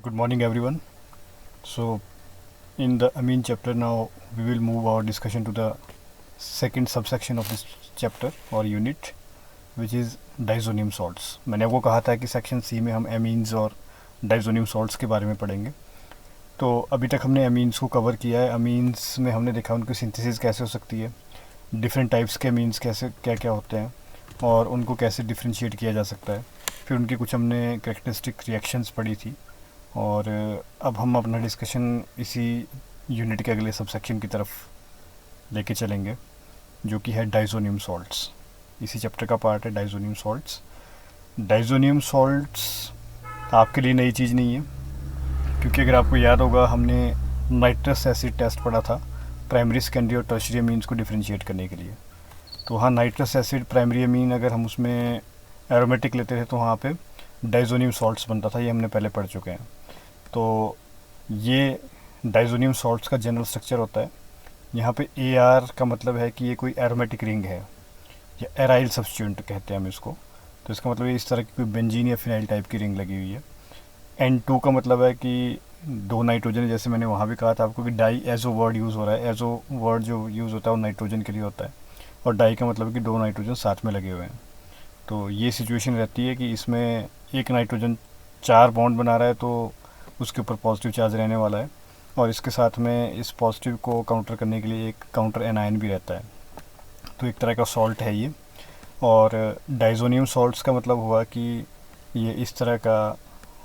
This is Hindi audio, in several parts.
Good morning, everyone. So, in the amine chapter, now we will move our discussion to the second subsection of this chapter or unit, which is diazonium salts. मैंने आपको कहा था कि सेक्शन सी में हम एमीन्स और डाइजोनियम सॉल्ट्स के बारे में पढ़ेंगे. तो अभी तक हमने एमीन्स को कवर किया है. अमीन्स में हमने देखा उनकी सिंथेसिस कैसे हो सकती है, डिफरेंट टाइप्स के अमीन्स कैसे क्या क्या होते हैं और उनको कैसे डिफ्रेंशिएट किया जा सकता है. फिर उनकी कुछ हमने कैरेक्टरिस्टिक रिएक्शंस पढ़ी थी. और अब हम अपना डिस्कशन इसी यूनिट के अगले सबसेक्शन की तरफ लेके चलेंगे, जो कि है डाइजोनियम सॉल्ट्स. इसी चैप्टर का पार्ट है डाइजोनियम सॉल्ट्स. डाइजोनियम सॉल्ट्स आपके लिए नई चीज़ नहीं है, क्योंकि अगर आपको याद होगा हमने नाइट्रस एसिड टेस्ट पढ़ा था प्राइमरी, सेकेंडरी और टर्शियरी अमीन्स को डिफ्रेंशिएट करने के लिए. तो वहाँ नाइट्रस एसिड प्राइमरी अमीन अगर हम उसमें एरोमेटिक लेते थे तो वहाँ पे डाइजोनियम सॉल्ट्स बनता था. ये हमने पहले पढ़ चुके हैं. तो ये डाइजोनियम सॉल्ट्स का जनरल स्ट्रक्चर होता है. यहाँ पे AR का मतलब है कि ये कोई एरोमेटिक रिंग है, या एराइल सब्स्टिट्यूएंट कहते हैं हम इसको. तो इसका मतलब ये इस तरह की कोई बेंजीन या फिनाइल टाइप की रिंग लगी हुई है. N2 का मतलब है कि दो नाइट्रोजन, जैसे मैंने वहाँ भी कहा था आपको कि डाई एजो वर्ड यूज़ हो रहा है. एजो वर्ड जो यूज़ होता है वो नाइट्रोजन के लिए होता है, और डाई का मतलब है कि दो नाइट्रोजन साथ में लगे हुए हैं. तो ये सिचुएशन रहती है कि इसमें एक नाइट्रोजन 4 बॉन्ड बना रहा है, तो उसके ऊपर पॉजिटिव चार्ज रहने वाला है, और इसके साथ में इस पॉजिटिव को काउंटर करने के लिए एक काउंटर एनायन भी रहता है. तो एक तरह का सॉल्ट है ये. और डाइजोनियम सॉल्ट्स का मतलब हुआ कि ये इस तरह का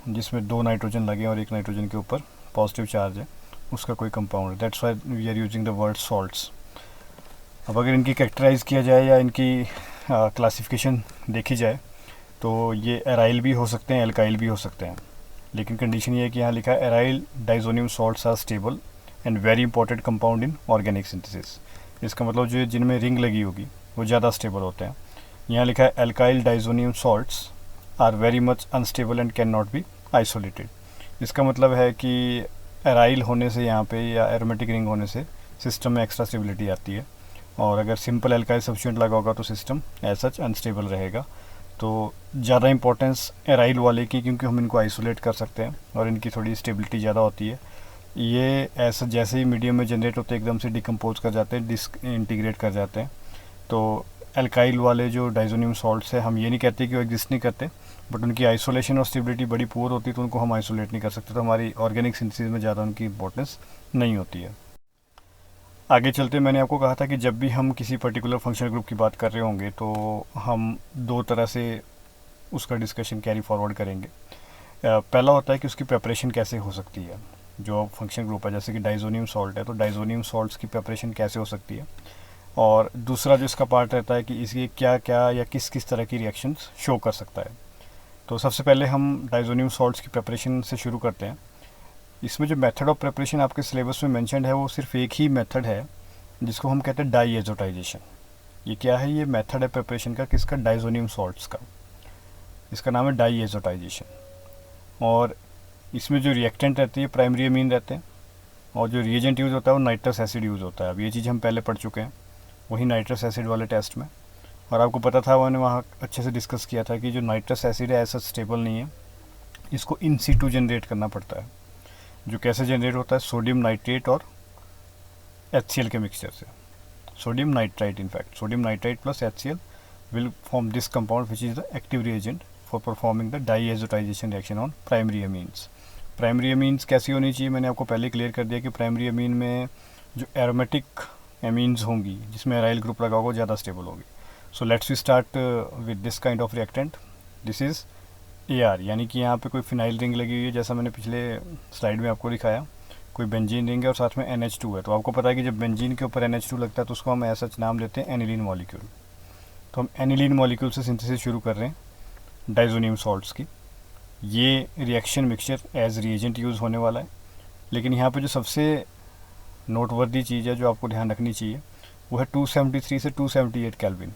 जिसमें दो नाइट्रोजन लगे और एक नाइट्रोजन के ऊपर पॉजिटिव चार्ज है, उसका कोई कंपाउंड है. That's why we are using the word salts. अब अगर इनकी कैरेक्टराइज किया जाए या इनकी क्लासिफिकेशन देखी जाए तो ये एराइल भी हो सकते हैं, एल्काइल भी हो सकते हैं. लेकिन कंडीशन ये है कि यहाँ लिखा है aryl diazonium salts are stable and very important compound in organic synthesis. इसका मतलब जो जिनमें रिंग लगी होगी वो ज़्यादा स्टेबल होते हैं. यहाँ लिखा है alkyl diazonium salts are very much unstable and can not be isolated. इसका मतलब है कि एराइल होने से यहाँ पे या एरोमेटिक रिंग होने से सिस्टम में एक्स्ट्रा स्टेबिलिटी आती है, और अगर सिंपल एल्काइल सब्स्टिट्यूएंट लगा होगा तो सिस्टम एज सच अनस्टेबल रहेगा. तो ज़्यादा इंपॉर्टेंस एराइल वाले की, क्योंकि हम इनको आइसोलेट कर सकते हैं और इनकी थोड़ी स्टेबिलिटी ज़्यादा होती है. ये ऐसा जैसे ही मीडियम में जनरेट होते हैं एकदम से डिकम्पोज कर जाते हैं, डिसइंटीग्रेट कर जाते हैं. तो एल्काइल वाले जो डाइजोनियम सॉल्ट्स है, हम ये नहीं कहते कि वो एग्जिस्ट नहीं करते, बट उनकी आइसोलेशन और स्टेबिलिटी बड़ी पुअर होती है, तो उनको हम आइसोलेट नहीं कर सकते. तो हमारी ऑर्गेनिक सिंथेसिस में ज़्यादा उनकी इंपॉर्टेंस नहीं होती है. आगे चलते मैंने आपको कहा था कि जब भी हम किसी पर्टिकुलर फंक्शनल ग्रुप की बात कर रहे होंगे तो हम दो तरह से उसका डिस्कशन कैरी फॉरवर्ड करेंगे. पहला होता है कि उसकी प्रिपरेशन कैसे हो सकती है. जो फंक्शन ग्रुप है जैसे कि डाइजोनियम सॉल्ट है, तो डाइजोनियम सॉल्ट्स की प्रिपरेशन कैसे हो सकती है. और दूसरा जो इसका पार्ट रहता है कि इसके क्या क्या या किस किस तरह की रिएक्शंस शो कर सकता है. तो सबसे पहले हम डाइजोनियम सॉल्ट्स की प्रिपरेशन से शुरू करते हैं. इसमें जो मेथड ऑफ प्रिपरेशन आपके सिलेबस में मेंशन्ड है वो सिर्फ एक ही मेथड है, जिसको हम कहते हैं डाई एजोटाइजेशन. ये क्या है? ये मेथड है प्रिपरेशन का किसका? डाइजोनियम सॉल्ट्स का. इसका नाम है डाई एजोटाइजेशन. और इसमें जो रिएक्टेंट रहती है प्राइमरी अमीन रहते हैं, और जो रिएजेंट यूज़ होता है वो नाइट्रस एसिड यूज़ होता है. अब ये चीज़ हम पहले पढ़ चुके हैं वही नाइट्रस एसिड वाले टेस्ट में, और आपको पता था मैंने वहाँ अच्छे से डिस्कस किया था कि जो नाइट्रस एसिड है ऐसा स्टेबल नहीं है, इसको इन सीटू जनरेट करना पड़ता है. जो कैसे जनरेट होता है? सोडियम नाइट्रेट और HCl के मिक्सचर से. Sodium nitrite, in fact sodium nitrite plus HCl will form this compound which is the active reagent for performing the diazotization reaction on primary amines. Primary amines कैसी होनी चाहिए मैंने आपको पहले क्लियर कर दिया कि प्राइमरी अमीन में जो एरोमेटिक अमीन्स होंगी जिसमें एराइल ग्रुप लगा होगा ज़्यादा स्टेबल होगी. So let's we start with this kind of reactant. This is AR, यानी कि यहाँ पे कोई फिनाइल रिंग लगी हुई है जैसा मैंने पिछले स्लाइड में आपको दिखाया. कोई बेंजीन रिंग है और साथ में NH2 है. तो आपको पता है कि जब बेंजीन के ऊपर NH2 लगता है तो उसको हम ऐसा नाम देते हैं एनिलीन मॉलिक्यूल. तो हम एनिलीन मॉलिक्यूल से सिंथेसिस शुरू कर रहे हैं डाइजोनियम सॉल्ट्स की. ये reaction mixture as reagent use होने वाला है. लेकिन यहाँ पे जो सबसे नोटवर्दी चीज़ है जो आपको ध्यान रखनी चाहिए वो है 273 से 278 केल्विन.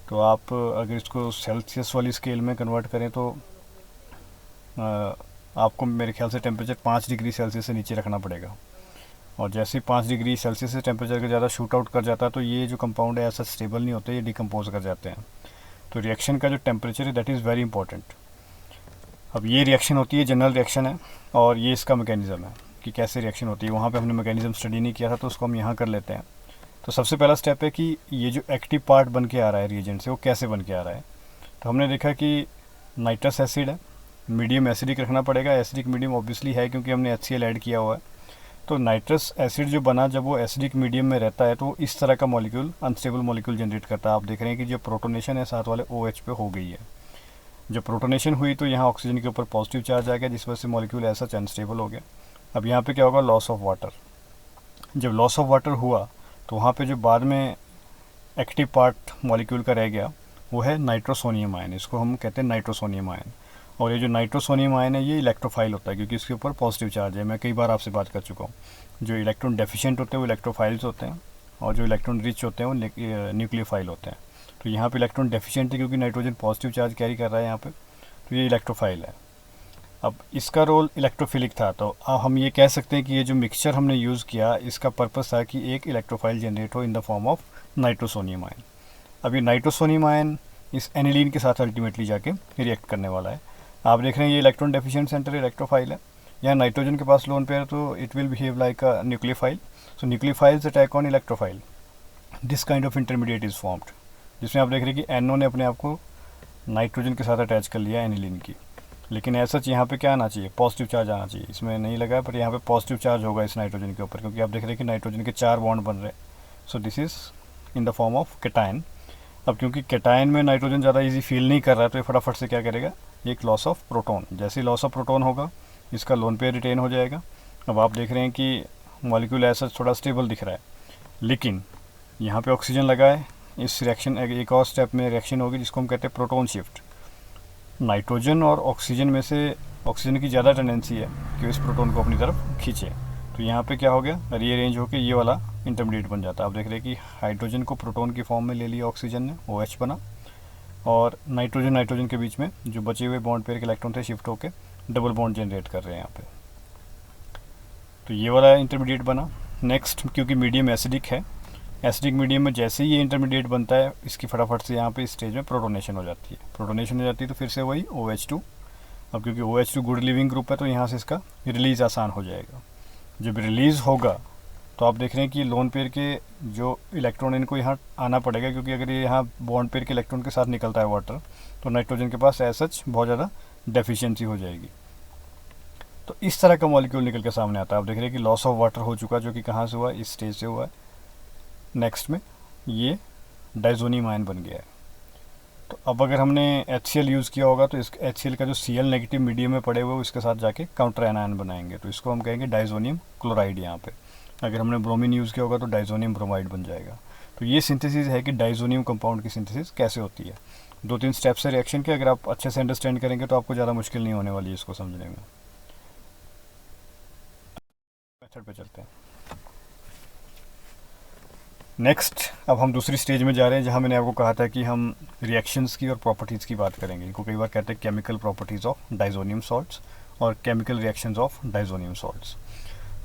तो आप अगर इसको सेल्सियस वाली स्केल में कन्वर्ट करें तो आपको मेरे ख्याल से टेम्परेचर 5 डिग्री सेल्सियस से नीचे रखना पड़ेगा. और जैसे ही 5 डिग्री सेल्सियस से टेम्परेचर का ज़्यादा शूट आउट कर जाता है तो ये जो कंपाउंड है ऐसा स्टेबल नहीं होते, ये डिकम्पोज कर जाते हैं. तो रिएक्शन का जो टेम्परेचर है दैट इज़ वेरी इंपॉर्टेंट. अब ये रिएक्शन होती है, जनरल रिएक्शन है, और ये इसका मैकेनिज़्म है कि कैसे रिएक्शन होती है। वहाँ पे हमने मैकेनिज़्म स्टडी नहीं किया था, तो उसको हम यहाँ कर लेते हैं। तो सबसे पहला स्टेप है कि ये जो एक्टिव पार्ट बन के आ रहा है रिएजेंट से, वो कैसे बन के आ रहा है। तो हमने देखा कि नाइट्रस एसिड है, मीडियम एसिडिक रखना पड़ेगा। एसिडिक मीडियम ऑब्वियसली है क्योंकि हमने HCl ऐड किया हुआ है। तो नाइट्रस एसिड जो बना, जब वो एसिडिक मीडियम में रहता है तो इस तरह का मॉलिक्यूल, अनस्टेबल मॉलिक्यूल जनरेट करता है। आप देख रहे हैं कि जो प्रोटोनेशन है साथ वाले OH पे हो गई है। जब प्रोटोनेशन हुई तो यहाँ ऑक्सीजन के ऊपर पॉजिटिव चार्ज आ गया, जिस वजह से मॉलिक्यूल ऐसा अनस्टेबल हो गया। अब यहाँ पे क्या होगा, लॉस ऑफ वाटर। जब लॉस ऑफ वाटर हुआ तो वहाँ पे जो बाद में एक्टिव पार्ट मॉलिक्यूल का रह गया वो है नाइट्रोसोनियम आयन। इसको हम कहते हैं नाइट्रोसोनियम आयन। और ये जो नाइट्रोसोनियम आयन है ये इलेक्ट्रोफाइल होता है क्योंकि इसके ऊपर पॉजिटिव चार्ज है। मैं कई बार आपसे बात कर चुका हूँ, जो इलेक्ट्रॉन डेफिशिएंट होते हैं वो इलेक्ट्रोफाइल्स होते हैं, और जो इलेक्ट्रॉन रिच होते हैं वो न्यूक्लियोफाइल होते हैं। तो यहाँ पे इलेक्ट्रॉन डेफिशिएंट है क्योंकि नाइट्रोजन पॉजिटिव चार्ज कैरी कर रहा है यहाँ पे, तो ये इलेक्ट्रोफाइल है। अब इसका रोल इलेक्ट्रोफिलिक था, तो अब हम ये कह सकते हैं कि ये जो मिक्सचर हमने यूज़ किया इसका पर्पस था कि एक इलेक्ट्रोफाइल जनरेट हो in the form of nitrosonium ion. अब ये नाइट्रोसोनियम आयन इस एनिलीन के साथ अल्टीमेटली जाके रिएक्ट करने वाला है। आप देख रहे हैं ये इलेक्ट्रॉन डेफिशिएंट सेंटर इलेक्ट्रोफाइल है। यहाँ नाइट्रोजन के पास लोन पेयर, तो it will behave like a nucleophile. So nucleophiles attack on electrophile, this kind of intermediate is formed, जिसमें आप देख रहे हैं कि NO ने अपने आप को नाइट्रोजन के साथ अटैच कर लिया एनिलीन की। लेकिन ऐसा यहाँ पे क्या आना चाहिए, पॉजिटिव चार्ज आना चाहिए। इसमें नहीं लगा है, पर यहाँ पे पॉजिटिव चार्ज होगा इस नाइट्रोजन के ऊपर, क्योंकि आप देख रहे हैं कि नाइट्रोजन के 4 बॉन्ड बन रहे हैं। So this is in the form of cation. अब क्योंकि कैटायन में नाइट्रोजन ज़्यादा इजी फील नहीं कर रहा है, तो ये फटाफट से क्या करेगा, एक लॉस ऑफ प्रोटॉन। जैसे ही लॉस ऑफ प्रोटॉन होगा इसका लोन पेयर रिटेन हो जाएगा। अब आप देख रहे हैं कि मॉलिक्यूल ऐसा थोड़ा स्टेबल दिख रहा है, लेकिन यहाँ पे ऑक्सीजन लगा है। इस रिएक्शन एक और स्टेप में रिएक्शन होगी जिसको हम कहते हैं प्रोटॉन शिफ्ट। नाइट्रोजन और ऑक्सीजन में से ऑक्सीजन की ज़्यादा टेंडेंसी है कि इस प्रोटॉन को अपनी तरफ खींचे। तो यहाँ पे क्या हो गया, रीअरेंज होकर ये वाला इंटरमीडिएट बन जाता है। आप देख रहे हैं कि हाइड्रोजन को प्रोटॉन की फॉर्म में ले लिया ऑक्सीजन ने, OH बना, और नाइट्रोजन के बीच में जो बचे हुए बॉन्ड पेयर के इलेक्ट्रॉन थे शिफ्ट होकर डबल बॉन्ड जनरेट कर रहे हैं यहाँ पे। तो ये वाला इंटरमीडिएट बना। नेक्स्ट, क्योंकि मीडियम एसिडिक है, एसिडिक मीडियम में जैसे ही ये इंटरमीडिएट बनता है इसकी फटाफट से यहाँ पे इस स्टेज में प्रोटोनेशन हो जाती है। प्रोटोनेशन हो जाती है तो फिर से वही OH2। अब क्योंकि OH2 गुड लिविंग ग्रुप है तो यहाँ से इसका रिलीज़ आसान हो जाएगा। जब रिलीज़ होगा तो आप देख रहे हैं कि लोन पेयर के जो इलेक्ट्रॉन इनको यहाँ आना पड़ेगा, क्योंकि अगर ये यहाँ बॉन्ड पेयर के इलेक्ट्रॉन के साथ निकलता है वाटर तो नाइट्रोजन के पास एज सच बहुत ज़्यादा डेफिशिएंसी हो जाएगी। तो इस तरह का मॉलिक्यूल निकल के सामने आता है। आप देख रहे हैं कि लॉस ऑफ वाटर हो चुका, जो कि कहाँ से हुआ, इस स्टेज से हुआ है। नेक्स्ट में ये डाइजोनियम आयन बन गया है। तो अब अगर हमने HCl यूज़ किया होगा तो इस HCl का जो Cl नेगेटिव मीडियम में पड़े हुए उसके साथ जाके काउंटर एनायन बनाएंगे, तो इसको हम कहेंगे डाइजोनियम क्लोराइड। यहाँ पे अगर हमने ब्रोमीन यूज़ किया होगा तो डाइजोनियम ब्रोमाइड बन जाएगा। तो ये सिंथेसिस है कि डाइजोनियम कंपाउंड की सिंथेसिस कैसे होती है। 2-3 स्टेप्स है रिएक्शन के, अगर आप अच्छे से अंडरस्टैंड करेंगे तो आपको ज़्यादा मुश्किल नहीं होने वाली है इसको समझने में। मेथड पे चलते हैं। नेक्स्ट, अब हम दूसरी स्टेज में जा रहे हैं जहाँ मैंने आपको कहा था कि हम रिएक्शंस की और प्रॉपर्टीज़ की बात करेंगे। इनको कई बार कहते हैं chemical properties of diazonium salts और chemical reactions of diazonium salts.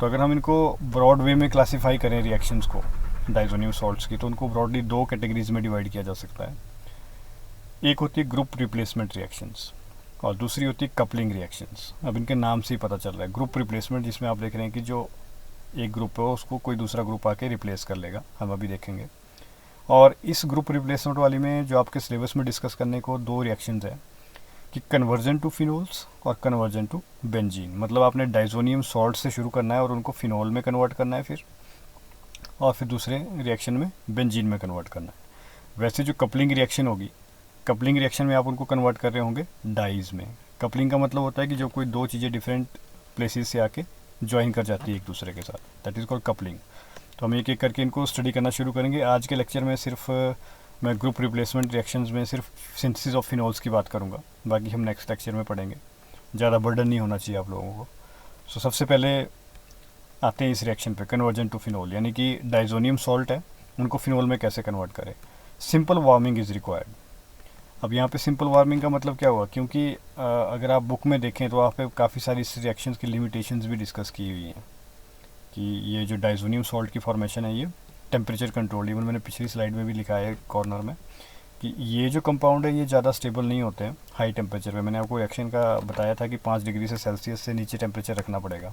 तो अगर हम इनको ब्रॉड वे में क्लासीफाई करें रिएक्शंस को डाइजोनियम सॉल्ट्स की, तो उनको ब्रॉडली 2 कैटेगरीज में डिवाइड किया जा सकता है। एक होती है ग्रुप रिप्लेसमेंट रिएक्शंस और दूसरी होती है कपलिंग रिएक्शंस। अब इनके नाम से ही पता चल रहा है, ग्रुप रिप्लेसमेंट जिसमें आप देख रहे हैं कि जो एक ग्रुप है उसको कोई दूसरा ग्रुप आके रिप्लेस कर लेगा, हम अभी देखेंगे। और इस ग्रुप रिप्लेसमेंट वाली में जो आपके सिलेबस में डिस्कस करने को 2 रिएक्शंस है कि कन्वर्जन टू फिनोल्स और कन्वर्जन टू बेंजीन। मतलब आपने डाइजोनियम सॉल्ट से शुरू करना है और उनको फिनोल में कन्वर्ट करना है फिर, और फिर दूसरे रिएक्शन में बेंजीन में कन्वर्ट करना है। वैसे जो कपलिंग रिएक्शन होगी, कपलिंग रिएक्शन में आप उनको कन्वर्ट कर रहे होंगे डाइज में। कपलिंग का मतलब होता है कि जो कोई 2 चीज़ें डिफरेंट प्लेसेस से आके ज्वाइन कर जाती है एक दूसरे के साथ, दैट इज़ कॉल्ड कपलिंग। तो हम एक एक करके इनको स्टडी करना शुरू करेंगे। आज के लेक्चर में सिर्फ मैं ग्रुप रिप्लेसमेंट रिएक्शंस में सिर्फ सिंथेसिस ऑफ फिनोल्स की बात करूंगा, बाकी हम नेक्स्ट लेक्चर में पढ़ेंगे। ज़्यादा बर्डन नहीं होना चाहिए आप लोगों को। सो सबसे पहले आते हैं इस रिएक्शन पे, कन्वर्जन टू फिनोल, यानी कि डाइजोनियम सॉल्ट है उनको फिनोल में कैसे कन्वर्ट करें। Simple warming is required. अब यहाँ पे सिंपल वार्मिंग का मतलब क्या हुआ, क्योंकि अगर आप बुक में देखें तो वहाँ पे काफ़ी सारी इस रिएक्शंस की लिमिटेशंस भी डिस्कस की हुई हैं कि ये जो डाइजोनियम सॉल्ट की फॉर्मेशन है ये टेम्परेचर कंट्रोल, इवन मैंने पिछली स्लाइड में भी लिखा है कॉर्नर में कि ये जो कंपाउंड है ये ज़्यादा स्टेबल नहीं होते हैं हाई टेम्परेचर पे। मैंने आपको रिएक्शन का बताया था कि 5 डिग्री से सेल्सियस से नीचे टेम्परेचर रखना पड़ेगा।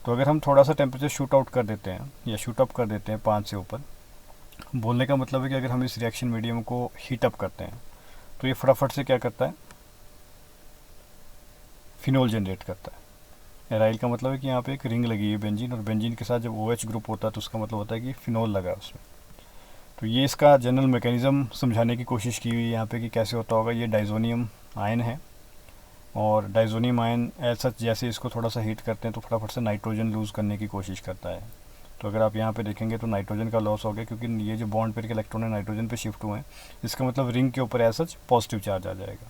तो अगर हम थोड़ा सा टेम्परेचर शूट आउट कर देते हैं या शूट अप कर देते हैं 5 से ऊपर, बोलने का मतलब है कि अगर हम इस रिएक्शन मीडियम को हीट अप करते हैं तो ये फटाफट से क्या करता है, फिनोल जनरेट करता है। एराइल का मतलब है कि यहाँ पे एक रिंग लगी है बेंजीन, और बेंजीन के साथ जब OH ग्रुप होता है तो उसका मतलब होता है कि फिनोल लगा है उसमें। तो ये इसका जनरल मैकेनिज़्म समझाने की कोशिश की हुई है यहाँ पे कि कैसे होता होगा। ये डाइजोनियम आयन है, और डाइजोनियम आयन एज सच जैसे इसको थोड़ा सा हीट करते हैं तो फटाफट से नाइट्रोजन लूज़ करने की कोशिश करता है। तो अगर आप यहाँ पे देखेंगे तो नाइट्रोजन का लॉस हो गया, क्योंकि ये जो बॉन्ड पेयर के इलेक्ट्रॉन है नाइट्रोजन पे शिफ्ट हुए हैं, इसका मतलब रिंग के ऊपर एज सच पॉजिटिव चार्ज आ जाएगा।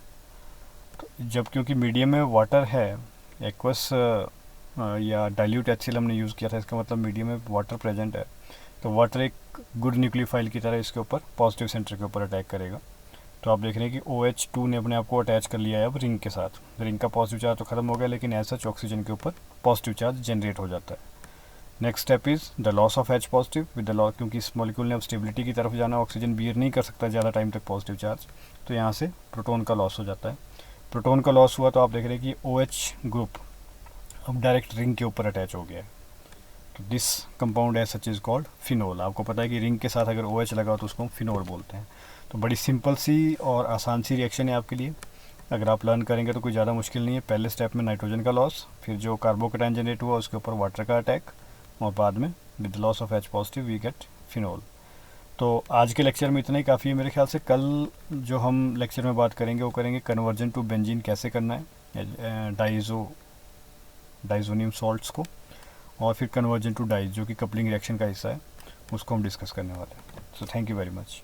तो जब क्योंकि मीडियम में वाटर है, एक्वस या डाइल्यूट HCl हमने यूज़ किया था, इसका मतलब मीडियम में वाटर प्रेजेंट है, तो वाटर एक गुड न्यूक्लियोफाइल की तरह इसके ऊपर पॉजिटिव सेंटर के ऊपर अटैक करेगा। तो आप देख रहे हैं कि OH2 ने अपने आप को अटैच कर लिया है अब रिंग के साथ। रिंग का पॉजिटिव चार्ज तो खत्म हो गया, लेकिन ऐसा ऑक्सीजन के ऊपर पॉजिटिव चार्ज जनरेट हो जाता है। Next step is the loss of H positive with the loss, क्योंकि इस मॉलिक्यूल ने अब स्टेबिलिटी की तरफ जाना, ऑक्सीजन बियर नहीं कर सकता ज़्यादा टाइम तक पॉजिटिव चार्ज, तो यहाँ से प्रोटॉन का लॉस हो जाता है। प्रोटॉन का लॉस हुआ तो आप देख रहे हैं कि OH ग्रुप अब डायरेक्ट रिंग के ऊपर अटैच हो गया है। तो दिस कंपाउंड है सच इज़ कॉल्ड फिनोल। आपको पता है कि रिंग के साथ अगर OH लगा तो उसको हम फिनोल बोलते हैं। तो बड़ी सिंपल सी और आसान सी रिएक्शन है आपके लिए, अगर आप लर्न करेंगे तो कोई ज़्यादा मुश्किल नहीं है। पहले स्टेप में नाइट्रोजन का लॉस, फिर जो कार्बोकेटाइन जनरेट हुआ उसके ऊपर वाटर का अटैक, और बाद में with loss of H positive we get phenol. तो आज के लेक्चर में इतना ही काफ़ी है मेरे ख्याल से। कल जो हम लेक्चर में बात करेंगे वो करेंगे कन्वर्जन टू बेंजीन कैसे करना है डाइजोनियम सॉल्ट्स को, और फिर कन्वर्जन टू डाइज जो कि कपलिंग रिएक्शन का हिस्सा है, उसको हम डिस्कस करने वाले हैं। So thank you very much.